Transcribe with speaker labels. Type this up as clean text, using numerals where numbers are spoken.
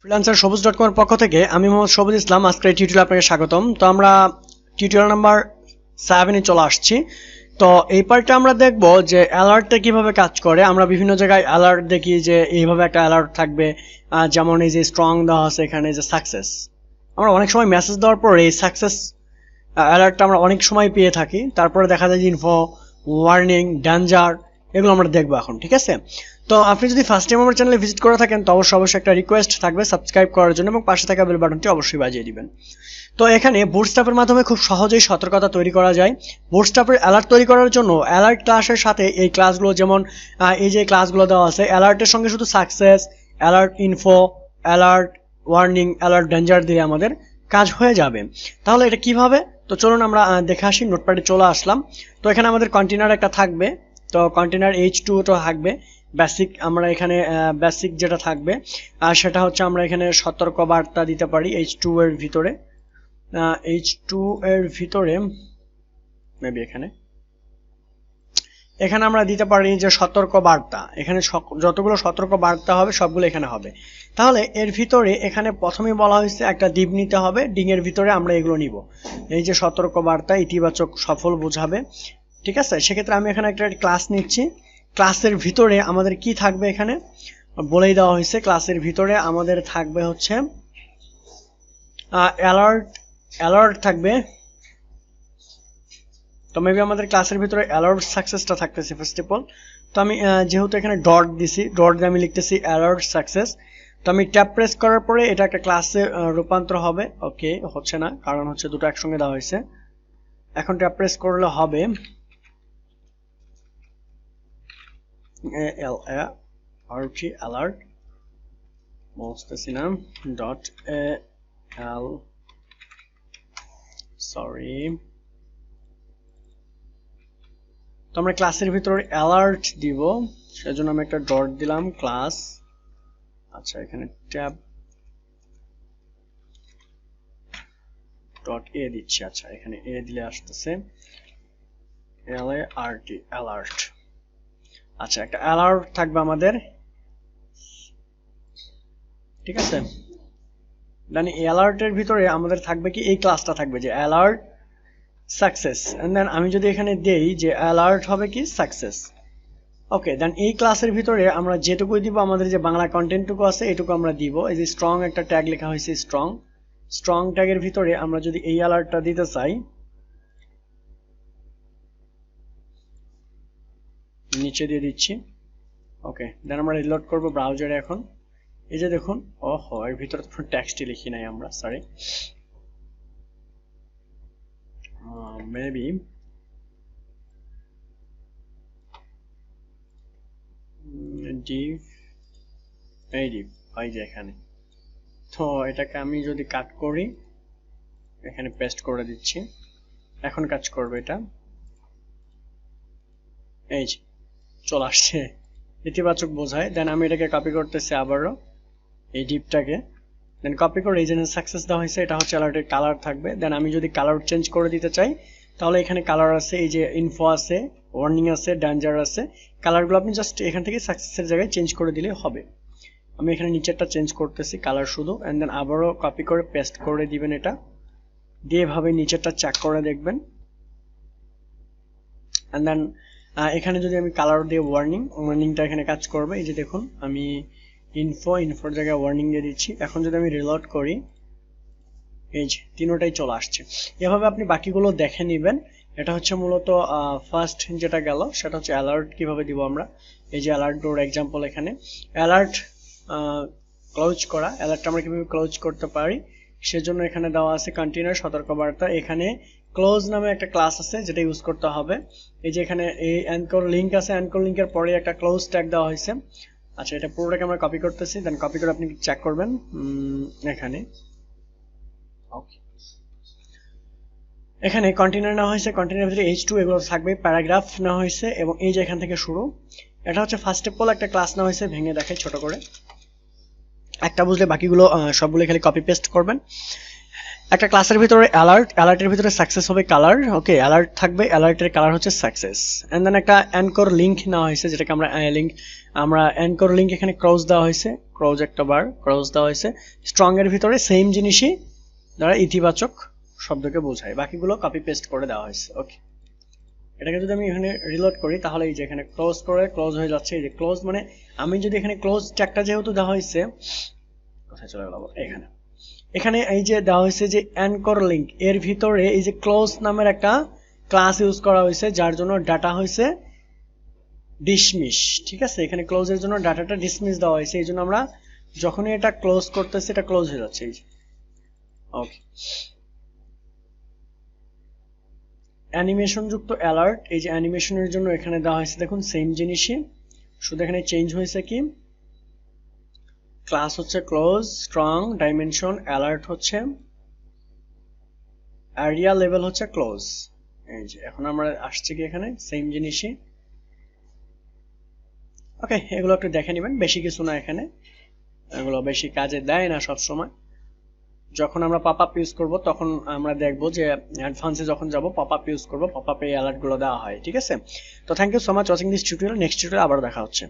Speaker 1: freelancer.com এর পক্ষ থেকে আমি মোহাম্মদ সবুজ ইসলাম আজকের টিউটোরিয়ালে আপনাকে স্বাগতম। তো আমরা টিউটোরিয়াল নাম্বার 7 এ চলে আসছি। তো এই পার্টে আমরা দেখব যে অ্যালার্টটা কিভাবে কাজ করে। আমরা বিভিন্ন জায়গায় অ্যালার্ট দেখি যে এইভাবে একটা অ্যালার্ট থাকবে, যেমন এই যে স্ট্রং দেওয়া আছে এখানে যে সাকসেস। আমরা অনেক সময় মেসেজ দেওয়ার পর এই সাকসেস অ্যালার্টটা আমরা অনেক সময় পেয়ে থাকি। তারপরে দেখা যায় যে ইনফো, ওয়ার্নিং, ডেঞ্জার, এগুলো আমরা দেখবো এখন, ঠিক আছে? তো আপনি যদি ফার্স্ট টাইম আমার চ্যানেলে ভিজিট করে থাকেন তো অবশ্যই একটা রিকোয়েস্ট থাকবে সাবস্ক্রাইব করার জন্য এবং পাশে থাকা বেল বাটনটি অবশ্যই বাজিয়ে দিবেন। তো এখানে বুটস্ট্র্যাপের মাধ্যমে খুব সহজেই সতর্কতা তৈরি করা যায়। বুটস্ট্র্যাপের অ্যালার্ট তৈরি করার জন্য অ্যালার্ট ক্লাসের সাথে এই ক্লাসগুলো, যেমন এই যে ক্লাসগুলো দেওয়া আছে, অ্যালার্টের সঙ্গে শুধু success, alert info, alert warning, alert danger দিয়ে আমাদের কাজ হয়ে যাবে। তাহলে এটা কিভাবে? তো চলুন আমরা দেখে আসি। নোটপ্যাডে চলে আসলাম। তো এখানে আমাদের কন্টেনার একটা থাকবে। তো কন্টেনার H2 তো থাকবে। বেসিক আমরা এখানে বেসিক যেটা থাকবে সেটা হচ্ছে আমরা এখানে সতর্ক বার্তা দিতে পারি H2 এর ভিতরে। H2 এর ভিতরে মেবি এখানে আমরা দিতে পারি যে সতর্ক বার্তা। এখানে যতগুলো সতর্ক বার্তা হবে সবগুলো এখানে হবে। তাহলে এর ভিতরে এখানে প্রথমেই বলা হয়েছে একটা ডিপ নিতে হবে। ডিং এর ভিতরে আমরা এগুলো নিব। এই যে সতর্ক বার্তা ইতিবাচক সফল বোঝাবে, ঠিক আছে? সেক্ষেত্রে আমি এখানে একটা ক্লাস নিচ্ছি। ক্লাসের ভিতরে আমাদের কি থাকবে এখানে বলেই দেওয়া হয়েছে। ক্লাসের ভিতরে আমাদের থাকবে হচ্ছে অ্যালার্ট থাকবে। তো মেবি আমাদের ক্লাসের ভিতরে অ্যালার্ট সাকসেসটা থাকতেছে ফার্স্ট অফ অল। তো আমি যেহেতু এখানে ডট দিছি, ডট দিয়ে আমি লিখতেছি অ্যালার্ট সাকসেস। তো আমি ট্যাব প্রেস করার পরে এটা একটা ক্লাসে রূপান্তর হবে। ওকে, হচ্ছে না, কারণ হচ্ছে দুটো একসঙ্গে দেওয়া হয়েছে। এখন ট্যাব প্রেস করলে হবে alert মস্তাসিনা ডট এল সরি। তো আমরা ক্লাসের ভিতরে অ্যালার্ট দিব, সেজন্য আমি একটা ডট দিলাম ক্লাস। আচ্ছা, এখানে ট্যাব ডট এ দিচ্ছি। আচ্ছা, এখানে এ দিলে আসতেছে LART অ্যালার্ট। আচ্ছা, একটা অ্যালার্ট থাকবে আমাদের, ঠিক আছে? দেন এই অ্যালার্টের ভিতরে আমাদের থাকবে কি, এই ক্লাসটা থাকবে যে অ্যালার্ট সাকসেস। এন্ড দেন আমি যদি এখানে দেই যে অ্যালার্ট হবে কি সাকসেস। ওকে, দেন এই ক্লাসের ভিতরে আমরা যেটুকুই দিব, আমাদের যে বাংলা কন্টেন্টটুকু আছে এটুকু আমরা দিব। এই যে স্ট্রং একটা ট্যাগ লেখা হয়েছে স্ট্রং ট্যাগের ভিতরে আমরা যদি এই অ্যালার্টটা দিতে চাই, নিচে দিয়ে দিচ্ছি। ওকে, দেন আমরা রিলোড করব ব্রাউজারে। এখন এই যে দেখুন, ওহো, এর ভিতরে তো টেক্সটই লিখি নাই আমরা, সরি। মেবি ডিভ, এই ডিভ, এই যে এখানে। তো এটাকে আমি যদি কাট করি, এখানে পেস্ট করে দিচ্ছি। এখন কাজ করবে এটা। এই যে চলে আসছে, ইতিবাচক বোঝায়। দেন আমি এটাকে কপি করতেছি আবারও এই ডিপটাকে। দেন কপি করে এই যে সাকসেস দেওয়া হয়েছে, এটা হচ্ছে অ্যালার্টের কালার থাকবে। দেন আমি যদি কালার চেঞ্জ করে দিতে চাই তাহলে এখানে কালার আছে, এই যে ইনফো আছে, ওয়ার্নিং আছে, ডেঞ্জার আছে। কালারগুলো আপনি জাস্ট এখান থেকে সাকসেসের জায়গায় চেঞ্জ করে দিলে হবে। আমি এখানে নিচেরটা চেঞ্জ করতেছি কালার শুধু। এন্ড দেন আবারও কপি করে পেস্ট করে দিবেন এটা দিয়ে, এভাবে নিচেরটা চেক করে দেখবেন। এন্ড দেন এখানে যদি আমি কালার দিয়ে ওয়ার্নিংটা এখানে কাজ করবে। এই যে দেখুন, আমি ইনফোর জায়গায় ওয়ার্নিং দিয়ে দিচ্ছি। এখন যদি আমি রিলোড করি, এই যে তিনোটাই চলে আসছে। এভাবে আপনি বাকিগুলো দেখে নেবেন। এটা হচ্ছে মূলত ফার্স্ট যেটা গেল সেটা হচ্ছে অ্যালার্ট কিভাবে দিব আমরা। এই যে অ্যালার্ট ডোর এক্সাম্পল, এখানে অ্যালার্ট ক্লোজ করা। অ্যালার্টটা আমরা কিভাবে ক্লোজ করতে পারি সেজন্য এখানে দেওয়া আছে কন্টেনার সতর্কবার্তা। এখানে ক্লোজ নামে একটা ক্লাস আছে যেটা ইউজ করতে হবে। এই যে এখানে এই অ্যানকর লিংক আছে, অ্যানকর লিংকের পরে একটা ক্লোজ ট্যাগ দেওয়া হয়েছে। আচ্ছা, এটা পুরোটাকে আমরা কপি করতেছি। দেন কপি করে আপনি চেক করবেন এখানে। ওকে, এখানে কন্টেনার নেওয়া হয়েছে, কন্টেনারের ভিতরে H2 এগুলো থাকবে, প্যারাগ্রাফ নেওয়া হয়েছে এবং এই যে এখান থেকে শুরু। এটা হচ্ছে ফার্স্ট অফ অল একটা ক্লাস নেওয়া হয়েছে, ভেঙে দেখাই ছোট করে। একটা বুঝলে বাকিগুলো সবগুলো খালি কপি পেস্ট করবেন। একটা ক্লাসের ভিতরে অ্যালার্টের ভিতরে সাকসেস হবে কালার, ওকে, অ্যালার্ট থাকবে, অ্যালার্টের কালার হচ্ছে সাকসেস। এন্ড দেন একটা অ্যানকর লিংক নেওয়া হয়েছে, যেটাকে আমরা অ্যানকর লিংক এখানে ক্রস দেওয়া হয়েছে, ক্রস একটা বার ক্রস দেওয়া হয়েছে। স্ট্রং এর ভিতরে সেম জিনিসই দ্বারা ইতিবাচক শব্দকে বোঝায়, বাকিগুলো কপি পেস্ট করে দেওয়া হয়েছে, ওকে। এটাকে যদি আমি এখানে রিলোড করি তাহলে এই যে এখানে ক্লোজ করে ক্লোজ হয়ে যাচ্ছে, এই যে ক্লোজ মানে আমি যদি এখানে ক্লোজ ট্যাগটা যেহেতু দেওয়া হয়েছে, কোথায় চলে গেল এখানে এই যে দেওয়া হয়েছে যে অ্যানকর লিংক, এর ভিতরে এই যে ক্লোজ নামের একটা ক্লাস ইউজ করা হয়েছে, যার জন্য ডাটা হয়েছে ডিসমিস, ঠিক আছে। এখানে ক্লোজের জন্য ডাটাটা ডিসমিস দেওয়া হয়েছে, এই জন্য আমরা যখনই এটা ক্লোজ করতেছি এটা ক্লোজ হয়ে যাচ্ছে, এই যে, ওকে। অ্যানিমেশন যুক্ত অ্যালার্ট, এই যে অ্যানিমেশনের জন্য এখানে দেওয়া হয়েছে দেখুন সেম জিনিসই, শুধু এখানে চেঞ্জ হয়েছে কি, ক্লাস হচ্ছে ক্লোজ, স্ট্রং, ডাইমেনশন, অ্যালার্ট হচ্ছে এরিয়া, লেভেল হচ্ছে ক্লোজ। এই যে এখন আমরা আসছে কি এখানে সেম জিনিসই, ওকে। এগুলো একটু দেখে নেবেন, বেশি কিছু না এখানে, এগুলো বেশি কাজে দেয় না সব সময়। যখন আমরা পপ আপ ইউজ করব তখন আমরা দেখব যে অ্যাডভান্সে যখন যাব পপ আপ ইউজ করব, পপ আপে এই অ্যালার্ট গুলো দেওয়া হয়, ঠিক আছে। তো thank you so much watching this tutorial, next tutorial আবার দেখা হচ্ছে।